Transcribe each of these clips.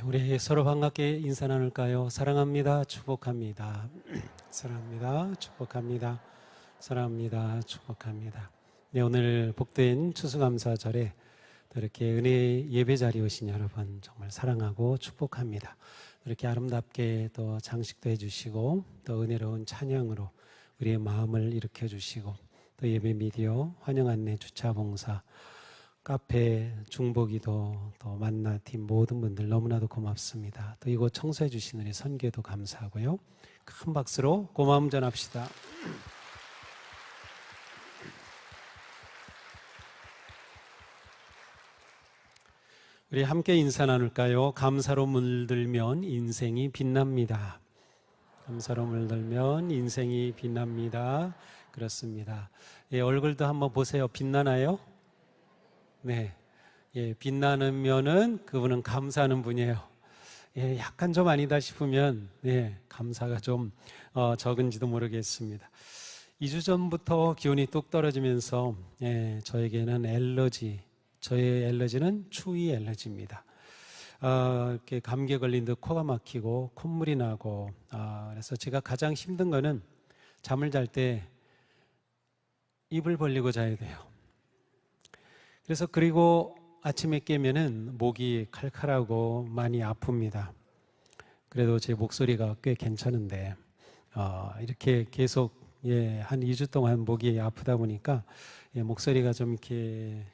우리 서로 반갑게 인사 나눌까요? 사랑합니다. 축복합니다. 사랑합니다. 축복합니다. 사랑합니다. 축복합니다. 네, 오늘 복된 추수감사절에 또 이렇게 은혜 예배 자리에 오신 여러분 정말 사랑하고 축복합니다. 이렇게 아름답게 또 장식도 해주시고 또 은혜로운 찬양으로 우리의 마음을 일으켜 주시고 또 예배 미디어 환영 안내 주차 봉사 카페, 중보기도, 또 만나팀 모든 분들 너무나도 고맙습니다. 또 이곳 청소해 주신 우리 선교도 감사하고요. 큰 박수로 고마움 전합시다. 우리 함께 인사 나눌까요? 감사로 물들면 인생이 빛납니다. 감사로 물들면 인생이 빛납니다. 그렇습니다. 예, 얼굴도 한번 보세요. 빛나나요? 네, 예, 빛나는 면은 그분은 감사하는 분이에요. 예, 약간 좀 아니다 싶으면 예, 감사가 좀 적은지도 모르겠습니다. 2주 전부터 기온이 뚝 떨어지면서 예, 저에게는 저의 엘러지는 추위 엘러지입니다. 이렇게 감기에 걸린 듯 코가 막히고 콧물이 나고 그래서 제가 가장 힘든 거는 잠을 잘 때 입을 벌리고 자야 돼요. 그리고 아침에 깨면은 목이 칼칼하고 많이 아픕니다. 그래도 제 목소리가 꽤 괜찮은데 이렇게 계속 한 2주 동안 목이 아프다 보니까 목소리가 좀 이렇게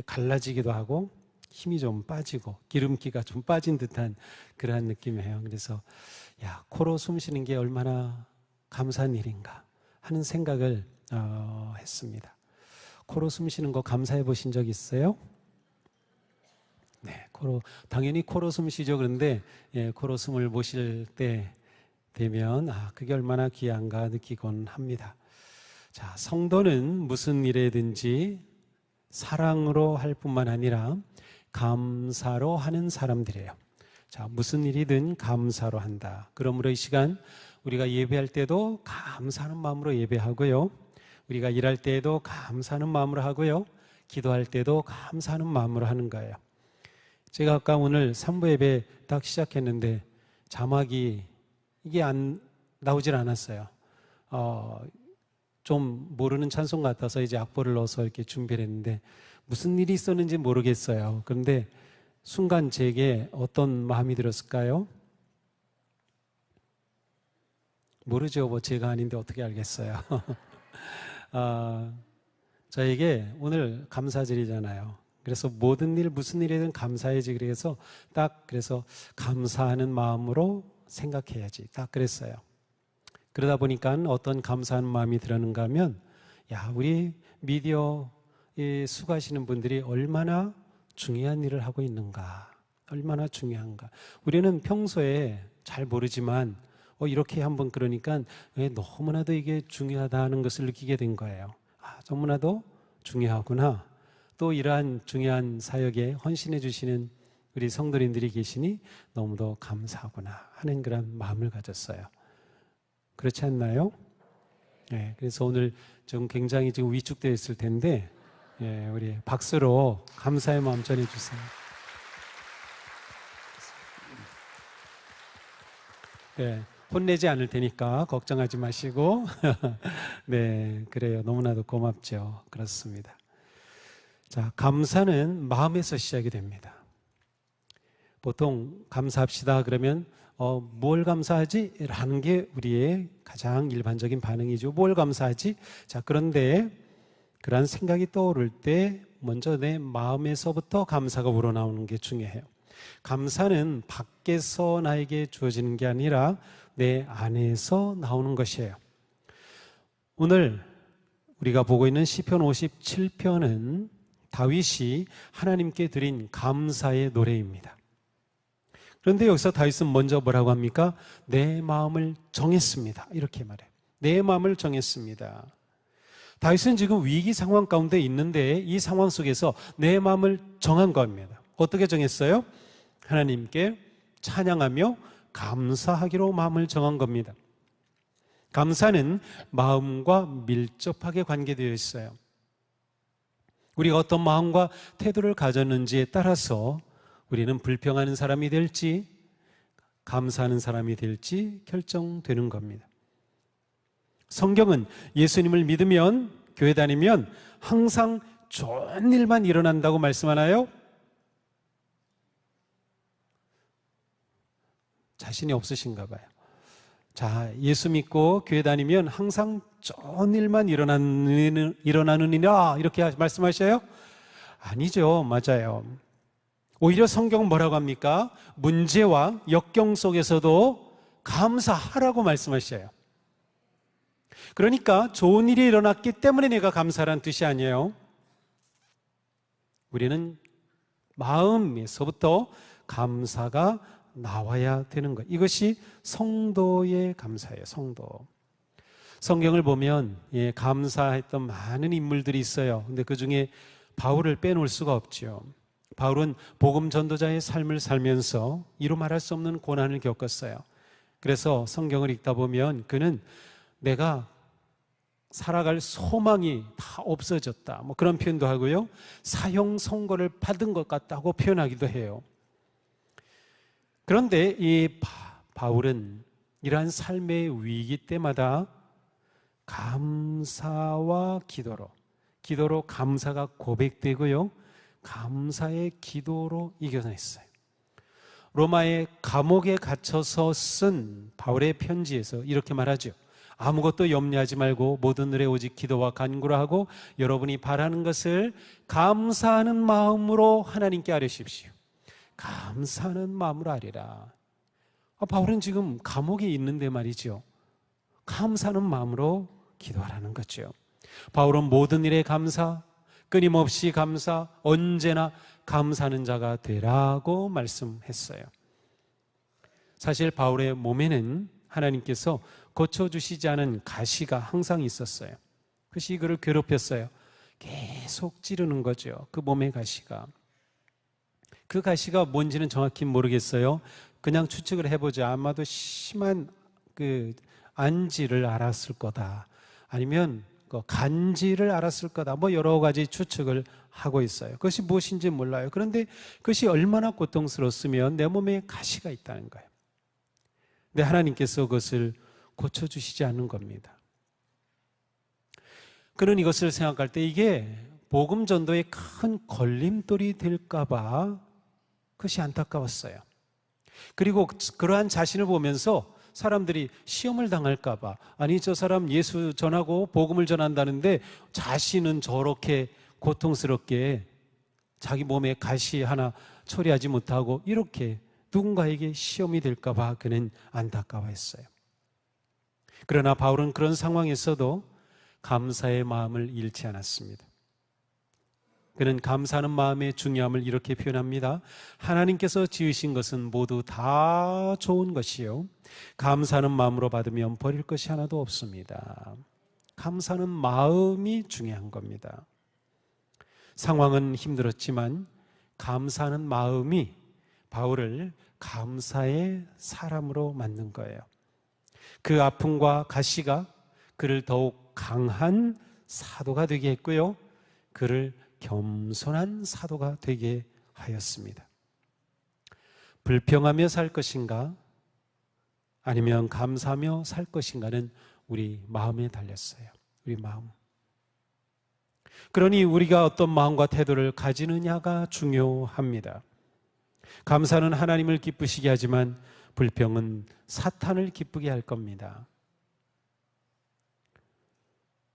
갈라지기도 하고 힘이 좀 빠지고 기름기가 좀 빠진 듯한 그러한 느낌이에요. 그래서 코로 숨 쉬는 게 얼마나 감사한 일인가 하는 생각을 했습니다. 코로 숨 쉬는 거 감사해 보신 적 있어요? 네, 당연히 코로 숨 쉬죠. 그런데 코로 숨을 못 쉴 때 되면 그게 얼마나 귀한가 느끼곤 합니다. 자, 성도는 무슨 일에든지 사랑으로 할 뿐만 아니라 감사로 하는 사람들이에요. 자, 무슨 일이든 감사로 한다. 그러므로 이 시간 우리가 예배할 때도 감사하는 마음으로 예배하고요. 우리가 일할 때에도 감사하는 마음으로 하고요. 기도할 때도 감사하는 마음으로 하는 거예요. 제가 아까 오늘 3부 예배 딱 시작했는데 자막이 이게 나오질 않았어요. 좀 모르는 찬송 같아서 이제 악보를 넣어서 이렇게 준비를 했는데 무슨 일이 있었는지 모르겠어요. 그런데 순간 제게 어떤 마음이 들었을까요? 모르죠. 뭐 제가 아닌데 어떻게 알겠어요. 저에게 오늘 감사절이잖아요. 그래서 모든 일 무슨 일이든 감사해야지. 그래서 감사하는 마음으로 생각해야지 딱 그랬어요. 그러다 보니까 어떤 감사하는 마음이 들었는가 하면 우리 미디어에 수고하시는 분들이 얼마나 중요한 일을 하고 있는가, 얼마나 중요한가. 우리는 평소에 잘 모르지만 이렇게 한번 그러니까 너무나도 이게 중요하다는 것을 느끼게 된 거예요. 너무나도 중요하구나. 또 이러한 중요한 사역에 헌신해 주시는 우리 성도님들이 계시니 너무도 감사하구나 하는 그런 마음을 가졌어요. 그렇지 않나요? 네, 그래서 오늘 좀 굉장히 지금 위축되어 있을 텐데 우리 박수로 감사의 마음 전해주세요. 네. 혼내지 않을 테니까 걱정하지 마시고 네, 그래요. 너무나도 고맙죠. 그렇습니다. 자, 감사는 마음에서 시작이 됩니다. 보통 감사합시다 그러면 뭘 감사하지? 라는 게 우리의 가장 일반적인 반응이죠. 뭘 감사하지? 자, 그런데 그런 생각이 떠오를 때 먼저 내 마음에서부터 감사가 우러나오는 게 중요해요. 감사는 밖에서 나에게 주어지는 게 아니라 내 안에서 나오는 것이에요. 오늘 우리가 보고 있는 시편 57편은 다윗이 하나님께 드린 감사의 노래입니다. 그런데 여기서 다윗은 먼저 뭐라고 합니까? 내 마음을 정했습니다. 이렇게 말해요. 내 마음을 정했습니다. 다윗은 지금 위기 상황 가운데 있는데 이 상황 속에서 내 마음을 정한 겁니다. 어떻게 정했어요? 하나님께 찬양하며 감사하기로 마음을 정한 겁니다. 감사는 마음과 밀접하게 관계되어 있어요. 우리가 어떤 마음과 태도를 가졌는지에 따라서 우리는 불평하는 사람이 될지 감사하는 사람이 될지 결정되는 겁니다. 성경은 예수님을 믿으면, 교회 다니면 항상 좋은 일만 일어난다고 말씀하나요? 자신이 없으신가 봐요. 자, 예수 믿고 교회 다니면 항상 좋은 일만 일어나느니라 이렇게 말씀하셔요? 아니죠. 맞아요. 오히려 성경은 뭐라고 합니까? 문제와 역경 속에서도 감사하라고 말씀하셔요. 그러니까 좋은 일이 일어났기 때문에 내가 감사라는 뜻이 아니에요. 우리는 마음에서부터 감사가 나와야 되는 것. 이것이 성도의 감사예요. 성도. 성경을 보면 감사했던 많은 인물들이 있어요. 근데 그 중에 바울을 빼놓을 수가 없죠. 바울은 복음 전도자의 삶을 살면서 이루 말할 수 없는 고난을 겪었어요. 그래서 성경을 읽다 보면 그는 내가 살아갈 소망이 다 없어졌다, 뭐 그런 표현도 하고요, 사형 선고를 받은 것 같다고 표현하기도 해요. 그런데 이 바울은 이러한 삶의 위기 때마다 감사와 기도로 감사가 고백되고요, 감사의 기도로 이겨냈어요. 로마의 감옥에 갇혀서 쓴 바울의 편지에서 이렇게 말하죠. 아무것도 염려하지 말고 모든 일에 오직 기도와 간구를 하고 여러분이 바라는 것을 감사하는 마음으로 하나님께 아뢰십시오. 감사하는 마음으로 아뢰라. 바울은 지금 감옥에 있는데 말이죠, 감사하는 마음으로 기도하라는 거죠. 바울은 모든 일에 감사, 끊임없이 감사, 언제나 감사하는 자가 되라고 말씀했어요. 사실 바울의 몸에는 하나님께서 고쳐주시지 않은 가시가 항상 있었어요. 그것이 그를 괴롭혔어요. 계속 찌르는 거죠. 그 몸의 가시가. 그 가시가 뭔지는 정확히 모르겠어요. 그냥 추측을 해보자. 아마도 심한 그 안지를 앓았을 거다, 아니면 간지를 앓았을 거다, 뭐 여러 가지 추측을 하고 있어요. 그것이 무엇인지 몰라요. 그런데 그것이 얼마나 고통스러웠으면 내 몸에 가시가 있다는 거예요. 근데 하나님께서 그것을 고쳐주시지 않는 겁니다. 그는 이것을 생각할 때 이게 복음 전도의 큰 걸림돌이 될까 봐 그것이 안타까웠어요. 그리고 그러한 자신을 보면서 사람들이 시험을 당할까 봐, 아니 저 사람 예수 전하고 복음을 전한다는데 자신은 저렇게 고통스럽게 자기 몸에 가시 하나 처리하지 못하고 이렇게 누군가에게 시험이 될까 봐 그는 안타까워했어요. 그러나 바울은 그런 상황에서도 감사의 마음을 잃지 않았습니다. 그는 감사하는 마음의 중요함을 이렇게 표현합니다. 하나님께서 지으신 것은 모두 다 좋은 것이요, 감사하는 마음으로 받으면 버릴 것이 하나도 없습니다. 감사하는 마음이 중요한 겁니다. 상황은 힘들었지만 감사하는 마음이 바울을 감사의 사람으로 만든 거예요. 그 아픔과 가시가 그를 더욱 강한 사도가 되게 했고요, 그를 겸손한 사도가 되게 하였습니다. 불평하며 살 것인가 아니면 감사하며 살 것인가는 우리 마음에 달렸어요. 우리 마음. 그러니 우리가 어떤 마음과 태도를 가지느냐가 중요합니다. 감사는 하나님을 기쁘시게 하지만 불평은 사탄을 기쁘게 할 겁니다.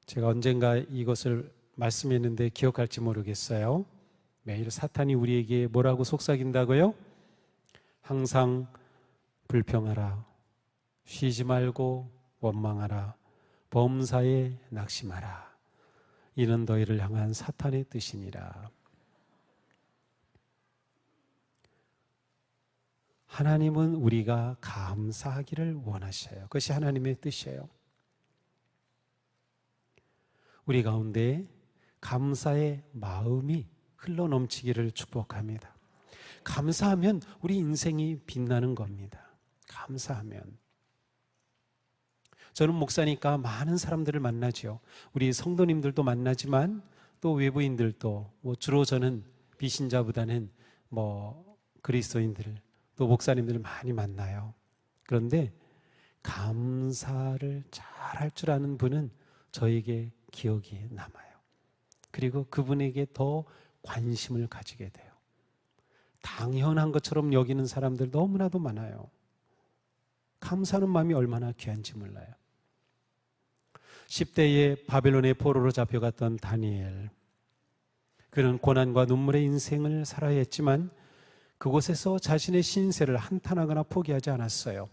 제가 언젠가 이것을 말씀했는데 기억할지 모르겠어요. 매일 사탄이 우리에게 뭐라고 속삭인다고요? 항상 불평하라, 쉬지 말고 원망하라, 범사에 낙심하라. 이는 너희를 향한 사탄의 뜻이니라. 하나님은 우리가 감사하기를 원하셔요. 그것이 하나님의 뜻이에요. 우리 가운데 감사의 마음이 흘러넘치기를 축복합니다. 감사하면 우리 인생이 빛나는 겁니다. 감사하면. 저는 목사니까 많은 사람들을 만나죠. 우리 성도님들도 만나지만 또 외부인들도, 주로 저는 비신자보다는 그리스도인들 또 목사님들 많이 만나요. 그런데 감사를 잘 할 줄 아는 분은 저에게 기억이 남아요. 그리고 그분에게 더 관심을 가지게 돼요. 당연한 것처럼 여기는 사람들 너무나도 많아요. 감사하는 마음이 얼마나 귀한지 몰라요. 10대에 바벨론의 포로로 잡혀갔던 다니엘. 그는 고난과 눈물의 인생을 살아야 했지만 그곳에서 자신의 신세를 한탄하거나 포기하지 않았어요.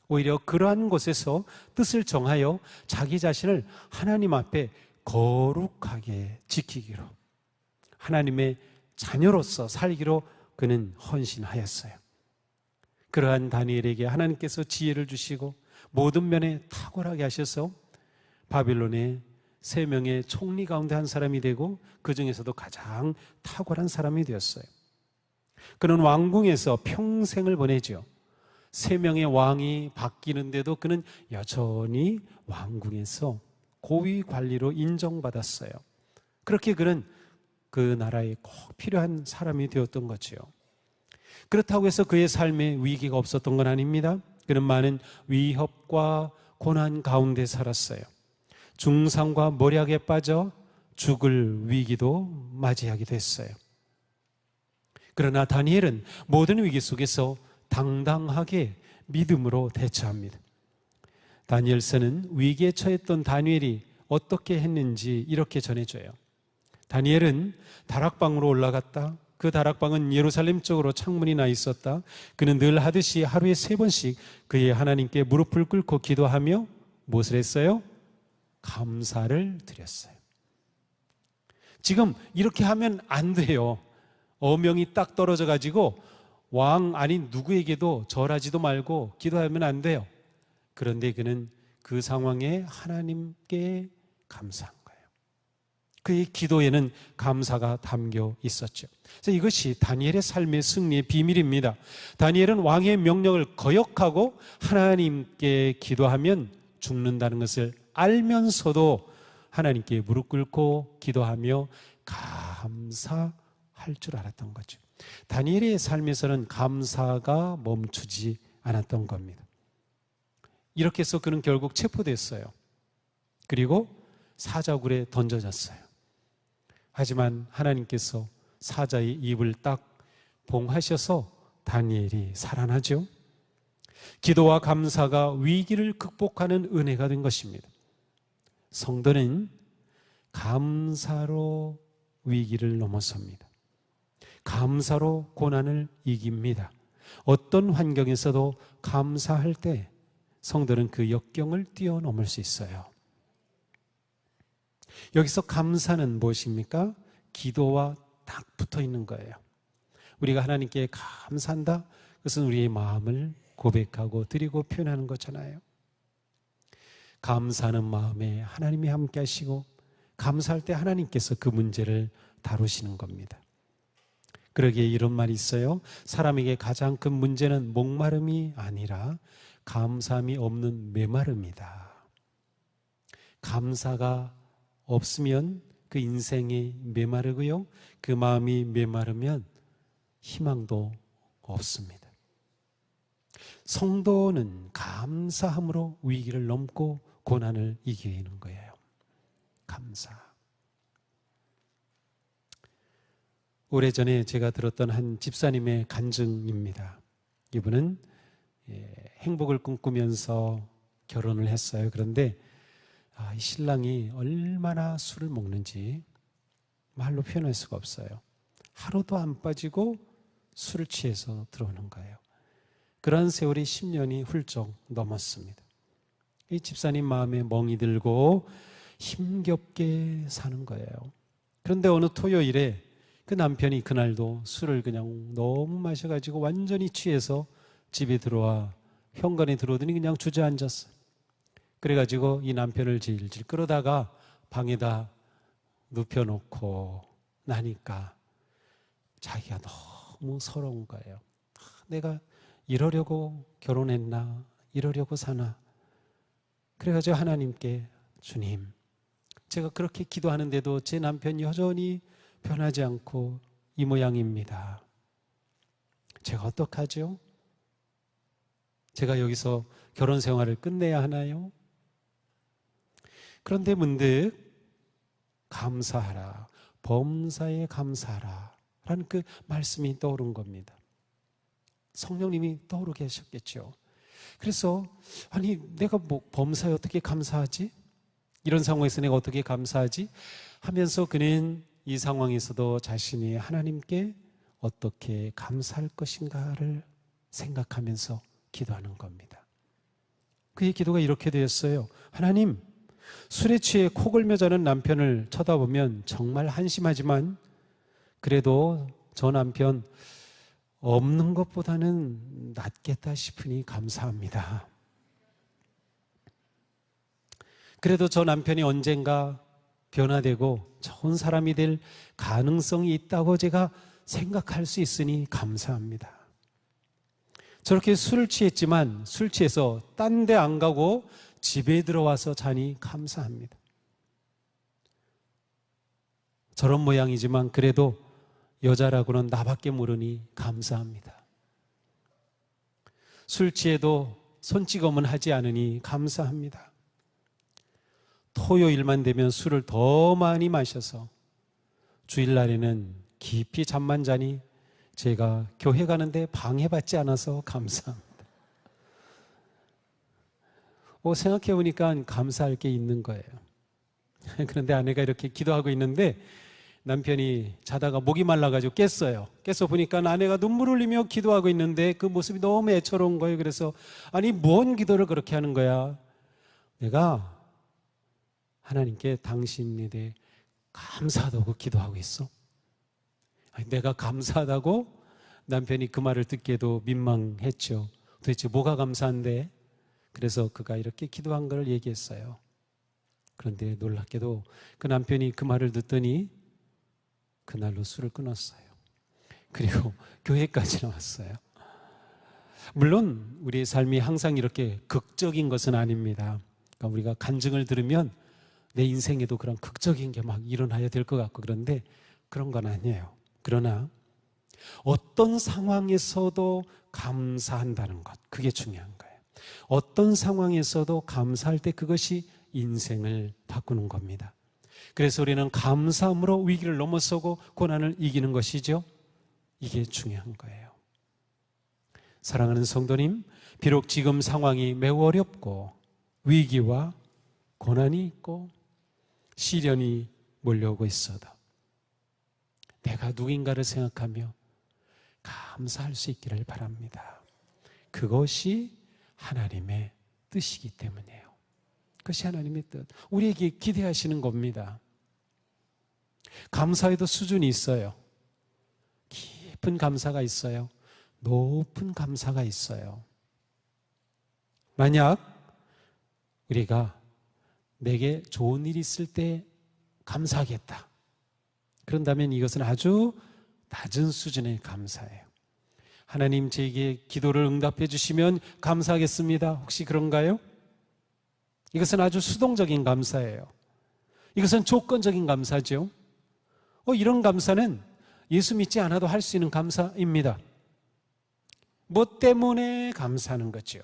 오히려 그러한 곳에서 뜻을 정하여 자기 자신을 하나님 앞에 거룩하게 지키기로, 하나님의 자녀로서 살기로 그는 헌신하였어요. 그러한 다니엘에게 하나님께서 지혜를 주시고 모든 면에 탁월하게 하셔서 바빌론의 3명의 총리 가운데 한 사람이 되고 그 중에서도 가장 탁월한 사람이 되었어요. 그는 왕궁에서 평생을 보내죠. 3명의 왕이 바뀌는데도 그는 여전히 왕궁에서 고위 관리로 인정받았어요. 그렇게 그는 그 나라에 꼭 필요한 사람이 되었던 거죠. 그렇다고 해서 그의 삶에 위기가 없었던 건 아닙니다. 그는 많은 위협과 고난 가운데 살았어요. 중상과 모략에 빠져 죽을 위기도 맞이하기도 했어요. 그러나 다니엘은 모든 위기 속에서 당당하게 믿음으로 대처합니다. 다니엘서는 위기에 처했던 다니엘이 어떻게 했는지 이렇게 전해줘요. 다니엘은 다락방으로 올라갔다. 그 다락방은 예루살렘 쪽으로 창문이 나 있었다. 그는 늘 하듯이 하루에 3번씩 그의 하나님께 무릎을 꿇고 기도하며 무엇을 했어요? 감사를 드렸어요. 지금 이렇게 하면 안 돼요. 어명이 딱 떨어져 가지고 왕 아닌 누구에게도 절하지도 말고 기도하면 안 돼요. 그런데 그는 그 상황에 하나님께 감사한 거예요. 그의 기도에는 감사가 담겨 있었죠. 그래서 이것이 다니엘의 삶의 승리의 비밀입니다. 다니엘은 왕의 명령을 거역하고 하나님께 기도하면 죽는다는 것을 알면서도 하나님께 무릎 꿇고 기도하며 감사할 줄 알았던 거죠. 다니엘의 삶에서는 감사가 멈추지 않았던 겁니다. 이렇게 해서 그는 결국 체포됐어요. 그리고 사자굴에 던져졌어요. 하지만 하나님께서 사자의 입을 딱 봉하셔서 다니엘이 살아나죠. 기도와 감사가 위기를 극복하는 은혜가 된 것입니다. 성도는 감사로 위기를 넘어섭니다. 감사로 고난을 이깁니다. 어떤 환경에서도 감사할 때 성도는 그 역경을 뛰어넘을 수 있어요. 여기서 감사는 무엇입니까? 기도와 딱 붙어 있는 거예요. 우리가 하나님께 감사한다. 그것은 우리의 마음을 고백하고 드리고 표현하는 거잖아요. 감사하는 마음에 하나님이 함께 하시고 감사할 때 하나님께서 그 문제를 다루시는 겁니다. 그러기에 이런 말이 있어요. 사람에게 가장 큰 문제는 목마름이 아니라 감사함이 없는 메마름이다. 감사가 없으면 그 인생이 메마르고요. 그 마음이 메마르면 희망도 없습니다. 성도는 감사함으로 위기를 넘고 고난을 이기는 거예요. 감사. 오래전에 제가 들었던 한 집사님의 간증입니다. 이분은 행복을 꿈꾸면서 결혼을 했어요. 그런데 이 신랑이 얼마나 술을 먹는지 말로 표현할 수가 없어요. 하루도 안 빠지고 술을 취해서 들어오는 거예요. 그런 세월이 10년이 훌쩍 넘었습니다. 이 집사님 마음에 멍이 들고 힘겹게 사는 거예요. 그런데 어느 토요일에 그 남편이 그날도 술을 그냥 너무 마셔가지고 완전히 취해서 집에 들어와 현관에 들어오더니 그냥 주저앉았어요. 그래가지고 이 남편을 질질 끌어다가 방에다 눕혀놓고 나니까 자기가 너무 서러운 거예요. 내가 이러려고 결혼했나? 이러려고 사나? 그래가지고 하나님께 주님, 제가 그렇게 기도하는데도 제 남편이 여전히 변하지 않고 이 모양입니다. 제가 어떡하죠? 제가 여기서 결혼 생활을 끝내야 하나요? 그런데 문득 감사하라, 범사에 감사하라 라는 그 말씀이 떠오른 겁니다. 성령님이 떠오르게 하셨겠죠. 그래서 아니 내가 뭐 범사에 어떻게 감사하지? 이런 상황에서 내가 어떻게 감사하지? 하면서 그는 이 상황에서도 자신이 하나님께 어떻게 감사할 것인가를 생각하면서 기도하는 겁니다. 그의 기도가 이렇게 되었어요. 하나님, 술에 취해 코골며 자는 남편을 쳐다보면 정말 한심하지만 그래도 저 남편 없는 것보다는 낫겠다 싶으니 감사합니다. 그래도 저 남편이 언젠가 변화되고 좋은 사람이 될 가능성이 있다고 제가 생각할 수 있으니 감사합니다. 저렇게 술을 취했지만 술 취해서 딴 데 안 가고 집에 들어와서 자니 감사합니다. 저런 모양이지만 그래도 여자라고는 나밖에 모르니 감사합니다. 술 취해도 손찌검은 하지 않으니 감사합니다. 토요일만 되면 술을 더 많이 마셔서 주일날에는 깊이 잠만 자니 제가 교회 가는데 방해받지 않아서 감사합니다. 생각해보니까 감사할 게 있는 거예요. 그런데 아내가 이렇게 기도하고 있는데 남편이 자다가 목이 말라가지고 깼어요. 깨서 보니까 아내가 눈물 흘리며 기도하고 있는데 그 모습이 너무 애처로운 거예요. 그래서 아니 뭔 기도를 그렇게 하는 거야? 내가 하나님께 당신에 대해 감사하다고 기도하고 있어. 아니, 내가 감사하다고? 남편이 그 말을 듣기에도 민망했죠. 도대체 뭐가 감사한데? 그래서 그가 이렇게 기도한 걸 얘기했어요. 그런데 놀랍게도 그 남편이 그 말을 듣더니 그날로 술을 끊었어요. 그리고 교회까지 나왔어요. 물론 우리의 삶이 항상 이렇게 극적인 것은 아닙니다. 그러니까 우리가 간증을 들으면 내 인생에도 그런 극적인 게 막 일어나야 될 것 같고 그런데 그런 건 아니에요. 그러나 어떤 상황에서도 감사한다는 것, 그게 중요한 거예요. 어떤 상황에서도 감사할 때 그것이 인생을 바꾸는 겁니다. 그래서 우리는 감사함으로 위기를 넘어서고 고난을 이기는 것이죠. 이게 중요한 거예요. 사랑하는 성도님, 비록 지금 상황이 매우 어렵고 위기와 고난이 있고 시련이 몰려오고 있어도 내가 누군가를 생각하며 감사할 수 있기를 바랍니다. 그것이 하나님의 뜻이기 때문이에요. 그것이 하나님의 뜻. 우리에게 기대하시는 겁니다. 감사에도 수준이 있어요. 깊은 감사가 있어요. 높은 감사가 있어요. 만약 우리가 내게 좋은 일이 있을 때 감사하겠다. 그런다면 이것은 아주 낮은 수준의 감사예요. 하나님 제게 기도를 응답해 주시면 감사하겠습니다. 혹시 그런가요? 이것은 아주 수동적인 감사예요. 이것은 조건적인 감사죠. 이런 감사는 예수 믿지 않아도 할 수 있는 감사입니다. 뭐 때문에 감사하는 거죠.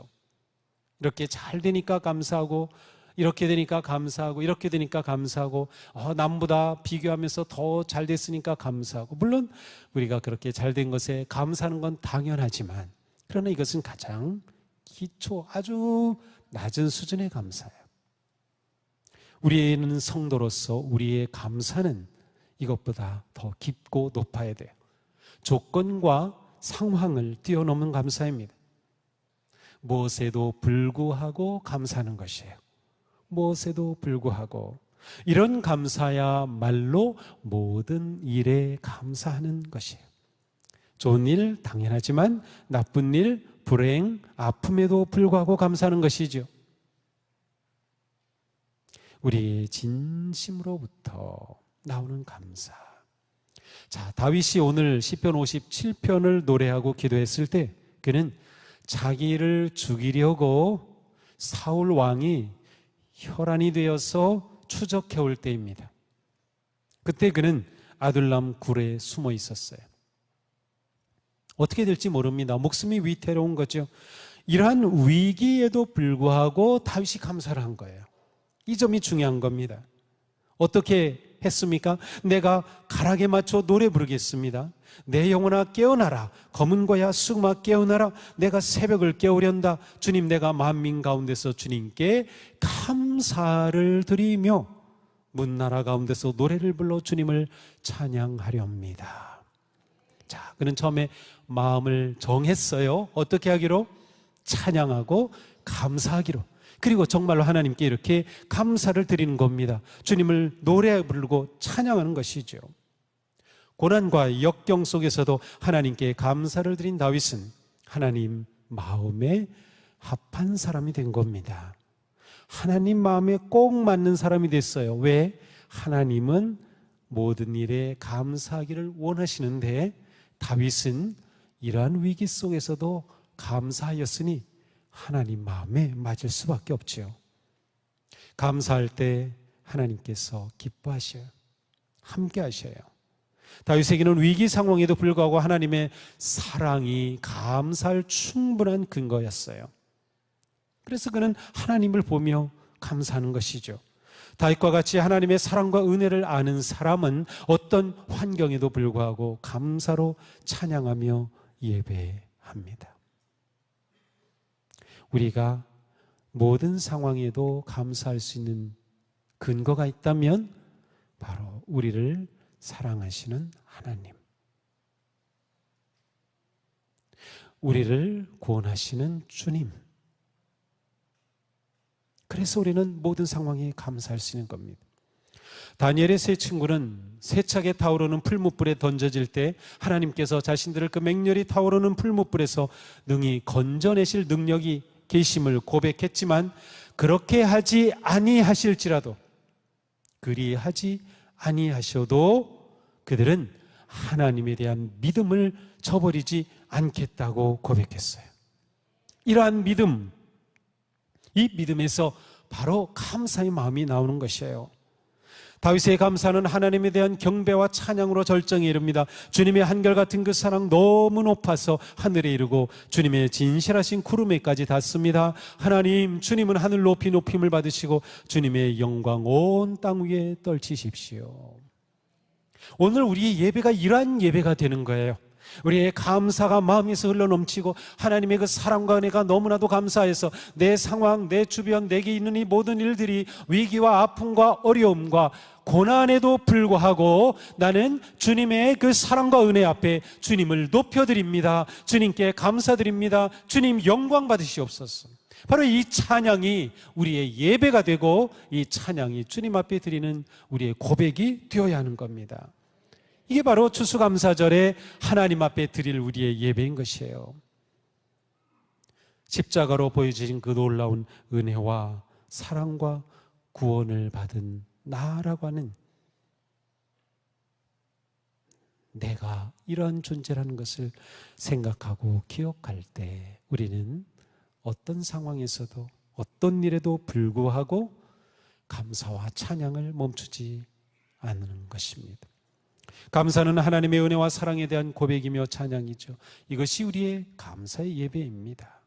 이렇게 잘 되니까 감사하고 이렇게 되니까 감사하고 이렇게 되니까 감사하고 남보다 비교하면서 더 잘 됐으니까 감사하고 물론 우리가 그렇게 잘 된 것에 감사하는 건 당연하지만 그러나 이것은 가장 기초 아주 낮은 수준의 감사예요. 우리는 성도로서 우리의 감사는 이것보다 더 깊고 높아야 돼요. 조건과 상황을 뛰어넘는 감사입니다. 무엇에도 불구하고 감사하는 것이에요. 무엇에도 불구하고 이런 감사야말로 모든 일에 감사하는 것이에요. 좋은 일 당연하지만 나쁜 일, 불행, 아픔에도 불구하고 감사하는 것이죠. 우리의 진심으로부터 나오는 감사. 자, 다윗이 오늘 시편 57편을 노래하고 기도했을 때 그는 자기를 죽이려고 사울 왕이 혈안이 되어서 추적해 올 때입니다. 그때 그는 아둘람 굴에 숨어 있었어요. 어떻게 될지 모릅니다. 목숨이 위태로운 거죠. 이러한 위기에도 불구하고 다윗이 감사를 한 거예요. 이 점이 중요한 겁니다. 어떻게 했습니까? 내가 가락에 맞춰 노래 부르겠습니다. 내 영혼아 깨어나라. 검은 고야 수금아 깨어나라. 내가 새벽을 깨우련다. 주님, 내가 만민 가운데서 주님께 감사를 드리며 문나라 가운데서 노래를 불러 주님을 찬양하렵니다. 자, 그는 처음에 마음을 정했어요. 어떻게 하기로? 찬양하고 감사하기로. 그리고 정말로 하나님께 이렇게 감사를 드리는 겁니다. 주님을 노래 부르고 찬양하는 것이죠. 고난과 역경 속에서도 하나님께 감사를 드린 다윗은 하나님 마음에 합한 사람이 된 겁니다. 하나님 마음에 꼭 맞는 사람이 됐어요. 왜? 하나님은 모든 일에 감사하기를 원하시는데 다윗은 이러한 위기 속에서도 감사하였으니 하나님 마음에 맞을 수밖에 없죠. 감사할 때 하나님께서 기뻐하셔요. 함께 하셔요. 다윗에게는 위기 상황에도 불구하고 하나님의 사랑이 감사할 충분한 근거였어요. 그래서 그는 하나님을 보며 감사하는 것이죠. 다윗과 같이 하나님의 사랑과 은혜를 아는 사람은 어떤 환경에도 불구하고 감사로 찬양하며 예배합니다. 우리가 모든 상황에도 감사할 수 있는 근거가 있다면 바로 우리를 사랑하시는 하나님, 우리를 구원하시는 주님. 그래서 우리는 모든 상황에 감사할 수 있는 겁니다. 다니엘의 세 친구는 세차게 타오르는 풀무불에 던져질 때 하나님께서 자신들을 그 맹렬히 타오르는 풀무불에서 능히 건져내실 능력이 계심을 고백했지만 그렇게 하지 아니하실지라도, 그리하지 아니하셔도 그들은 하나님에 대한 믿음을 저버리지 않겠다고 고백했어요. 이러한 믿음, 이 믿음에서 바로 감사의 마음이 나오는 것이에요. 다윗의 감사는 하나님에 대한 경배와 찬양으로 절정에 이릅니다. 주님의 한결같은 그 사랑 너무 높아서 하늘에 이르고 주님의 진실하신 구름에까지 닿습니다. 하나님, 주님은 하늘 높이 높임을 받으시고 주님의 영광 온 땅 위에 떨치십시오. 오늘 우리의 예배가 이러한 예배가 되는 거예요. 우리의 감사가 마음에서 흘러넘치고 하나님의 그 사랑과 은혜가 너무나도 감사해서 내 상황, 내 주변, 내게 있는 이 모든 일들이 위기와 아픔과 어려움과 고난에도 불구하고 나는 주님의 그 사랑과 은혜 앞에 주님을 높여드립니다. 주님께 감사드립니다. 주님 영광 받으시옵소서. 바로 이 찬양이 우리의 예배가 되고 이 찬양이 주님 앞에 드리는 우리의 고백이 되어야 하는 겁니다. 이게 바로 추수감사절에 하나님 앞에 드릴 우리의 예배인 것이에요. 십자가로 보여주신 그 놀라운 은혜와 사랑과 구원을 받은 나라고 하는, 내가 이런 존재라는 것을 생각하고 기억할 때 우리는 어떤 상황에서도 어떤 일에도 불구하고 감사와 찬양을 멈추지 않는 것입니다. 감사는 하나님의 은혜와 사랑에 대한 고백이며 찬양이죠. 이것이 우리의 감사의 예배입니다.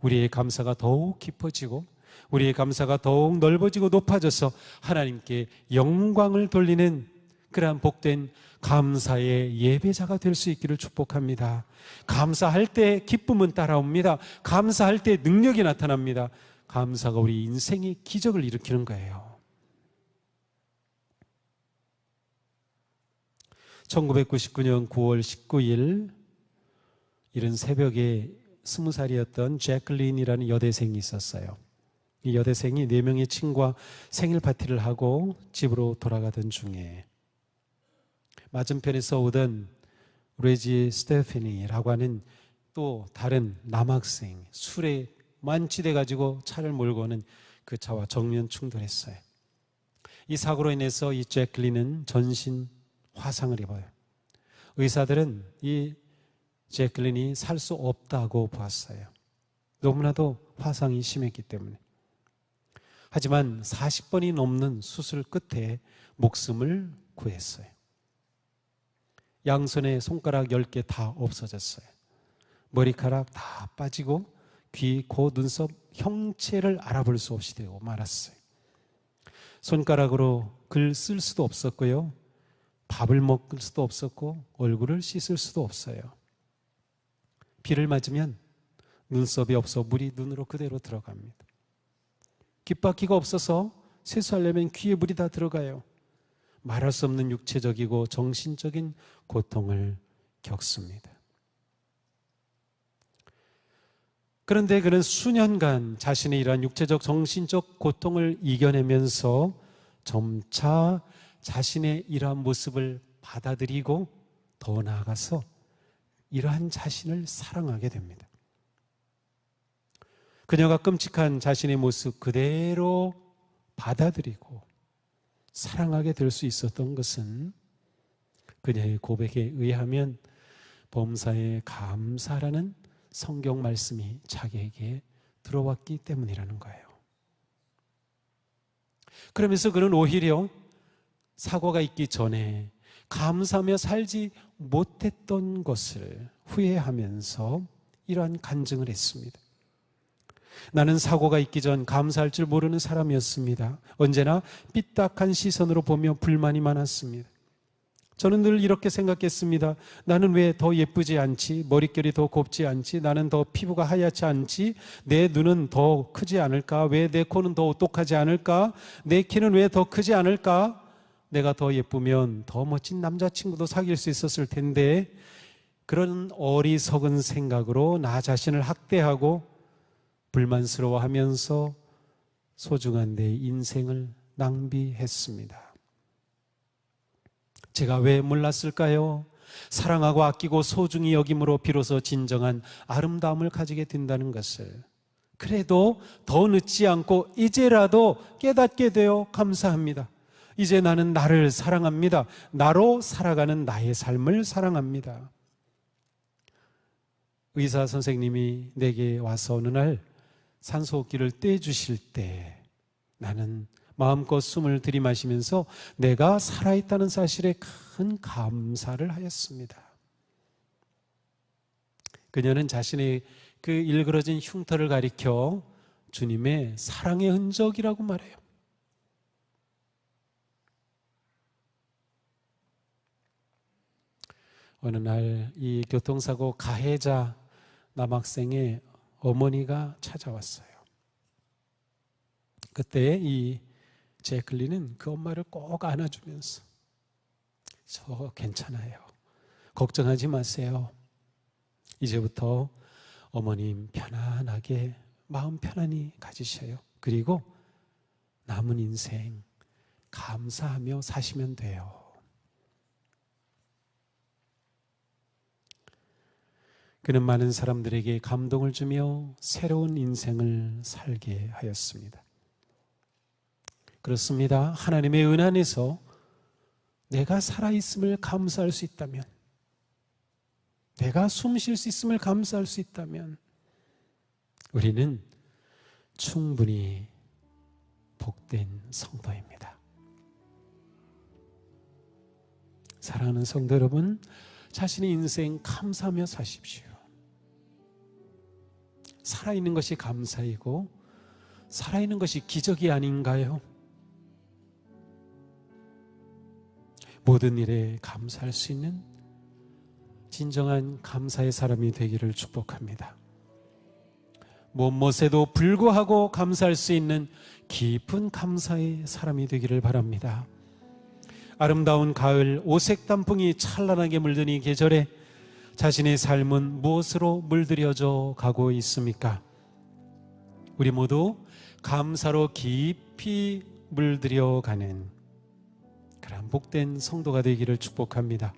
우리의 감사가 더욱 깊어지고 우리의 감사가 더욱 넓어지고 높아져서 하나님께 영광을 돌리는 그러한 복된 감사의 예배자가 될 수 있기를 축복합니다. 감사할 때 기쁨은 따라옵니다. 감사할 때 능력이 나타납니다. 감사가 우리 인생의 기적을 일으키는 거예요. 1999년 9월 19일 이른 새벽에 20살이었던 제클린이라는 여대생이 있었어요. 이 여대생이 4명의 친구와 생일 파티를 하고 집으로 돌아가던 중에 맞은편에서 오던 레지 스테피니라고 하는 또 다른 남학생, 술에 만취돼 가지고 차를 몰고 오는 그 차와 정면 충돌했어요. 이 사고로 인해서 이 제클린은 전신 화상을 입어요. 의사들은 이 제클린이 살 수 없다고 보았어요. 너무나도 화상이 심했기 때문에. 하지만 40번이 넘는 수술 끝에 목숨을 구했어요. 양손에 손가락 10개 다 없어졌어요. 머리카락 다 빠지고 귀, 코, 눈썹 형체를 알아볼 수 없이 되고 말았어요. 손가락으로 글 쓸 수도 없었고요. 밥을 먹을 수도 없었고 얼굴을 씻을 수도 없어요. 비를 맞으면 눈썹이 없어 물이 눈으로 그대로 들어갑니다. 귓바퀴가 없어서 세수하려면 귀에 물이 다 들어가요. 말할 수 없는 육체적이고 정신적인 고통을 겪습니다. 그런데 그는 수년간 자신의 이러한 육체적 정신적 고통을 이겨내면서 점차 자신의 이러한 모습을 받아들이고 더 나아가서 이러한 자신을 사랑하게 됩니다. 그녀가 끔찍한 자신의 모습 그대로 받아들이고 사랑하게 될 수 있었던 것은 그녀의 고백에 의하면 범사에 감사라는 성경 말씀이 자기에게 들어왔기 때문이라는 거예요. 그러면서 그는 오히려 사고가 있기 전에 감사하며 살지 못했던 것을 후회하면서 이러한 간증을 했습니다. 나는 사고가 있기 전 감사할 줄 모르는 사람이었습니다. 언제나 삐딱한 시선으로 보며 불만이 많았습니다. 저는 늘 이렇게 생각했습니다. 나는 왜 더 예쁘지 않지? 머릿결이 더 곱지 않지? 나는 더 피부가 하얗지 않지? 내 눈은 더 크지 않을까? 왜 내 코는 더 오똑하지 않을까? 내 키는 왜 더 크지 않을까? 내가 더 예쁘면 더 멋진 남자친구도 사귈 수 있었을 텐데, 그런 어리석은 생각으로 나 자신을 학대하고 불만스러워하면서 소중한 내 인생을 낭비했습니다. 제가 왜 몰랐을까요? 사랑하고 아끼고 소중히 여김으로 비로소 진정한 아름다움을 가지게 된다는 것을. 그래도 더 늦지 않고 이제라도 깨닫게 되어 감사합니다. 이제 나는 나를 사랑합니다. 나로 살아가는 나의 삶을 사랑합니다. 의사 선생님이 내게 와서 어느 날 산소호흡기를 떼주실 때 나는 마음껏 숨을 들이마시면서 내가 살아있다는 사실에 큰 감사를 하였습니다. 그녀는 자신의 그 일그러진 흉터를 가리켜 주님의 사랑의 흔적이라고 말해요. 어느 날 이 교통사고 가해자 남학생의 어머니가 찾아왔어요. 그때 이 제클린은 그 엄마를 꼭 안아주면서 저 괜찮아요. 걱정하지 마세요. 이제부터 어머님 편안하게 마음 편안히 가지셔요. 그리고 남은 인생 감사하며 사시면 돼요. 그는 많은 사람들에게 감동을 주며 새로운 인생을 살게 하였습니다. 그렇습니다. 하나님의 은혜 안에서 내가 살아있음을 감사할 수 있다면, 내가 숨 쉴 수 있음을 감사할 수 있다면 우리는 충분히 복된 성도입니다. 사랑하는 성도 여러분, 자신의 인생 감사하며 사십시오. 살아있는 것이 감사이고 살아있는 것이 기적이 아닌가요? 모든 일에 감사할 수 있는 진정한 감사의 사람이 되기를 축복합니다. 무엇에도 불구하고 감사할 수 있는 깊은 감사의 사람이 되기를 바랍니다. 아름다운 가을 오색 단풍이 찬란하게 물든 이 계절에 자신의 삶은 무엇으로 물들여져 가고 있습니까? 우리 모두 감사로 깊이 물들여가는 그런 복된 성도가 되기를 축복합니다.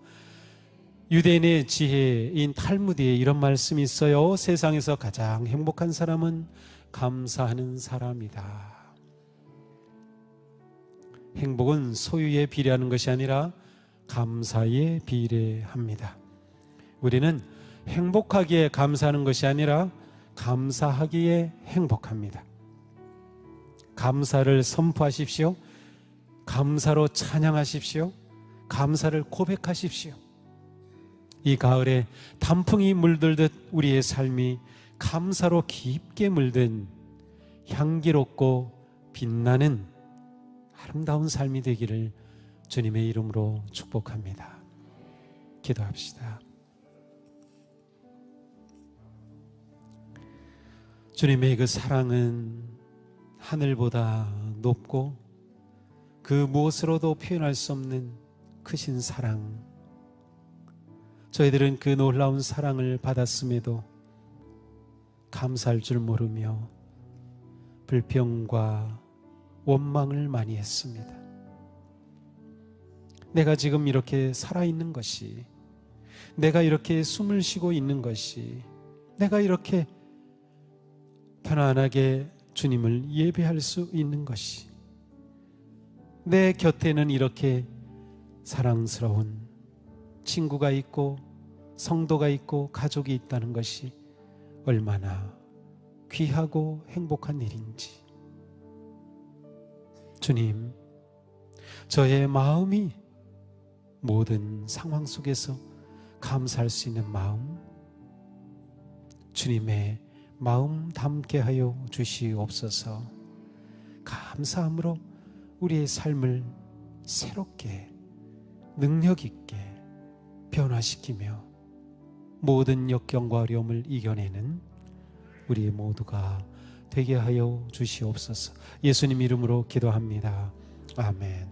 유대인의 지혜인 탈무드에 이런 말씀이 있어요. 세상에서 가장 행복한 사람은 감사하는 사람이다. 행복은 소유에 비례하는 것이 아니라 감사에 비례합니다. 우리는 행복하기에 감사하는 것이 아니라 감사하기에 행복합니다. 감사를 선포하십시오. 감사로 찬양하십시오. 감사를 고백하십시오. 이 가을에 단풍이 물들듯 우리의 삶이 감사로 깊게 물든 향기롭고 빛나는 아름다운 삶이 되기를 주님의 이름으로 축복합니다. 기도합시다. 주님의 그 사랑은 하늘보다 높고 그 무엇으로도 표현할 수 없는 크신 사랑, 저희들은 그 놀라운 사랑을 받았음에도 감사할 줄 모르며 불평과 원망을 많이 했습니다. 내가 지금 이렇게 살아있는 것이, 내가 이렇게 숨을 쉬고 있는 것이, 내가 이렇게 편안하게 주님을 예배할 수 있는 것이, 내 곁에는 이렇게 사랑스러운 친구가 있고 성도가 있고 가족이 있다는 것이 얼마나 귀하고 행복한 일인지. 주님, 저의 마음이 모든 상황 속에서 감사할 수 있는 마음, 주님의 마음 담게 하여 주시옵소서. 감사함으로 우리의 삶을 새롭게 능력 있게 변화시키며 모든 역경과 어려움을 이겨내는 우리 모두가 되게 하여 주시옵소서. 예수님 이름으로 기도합니다. 아멘.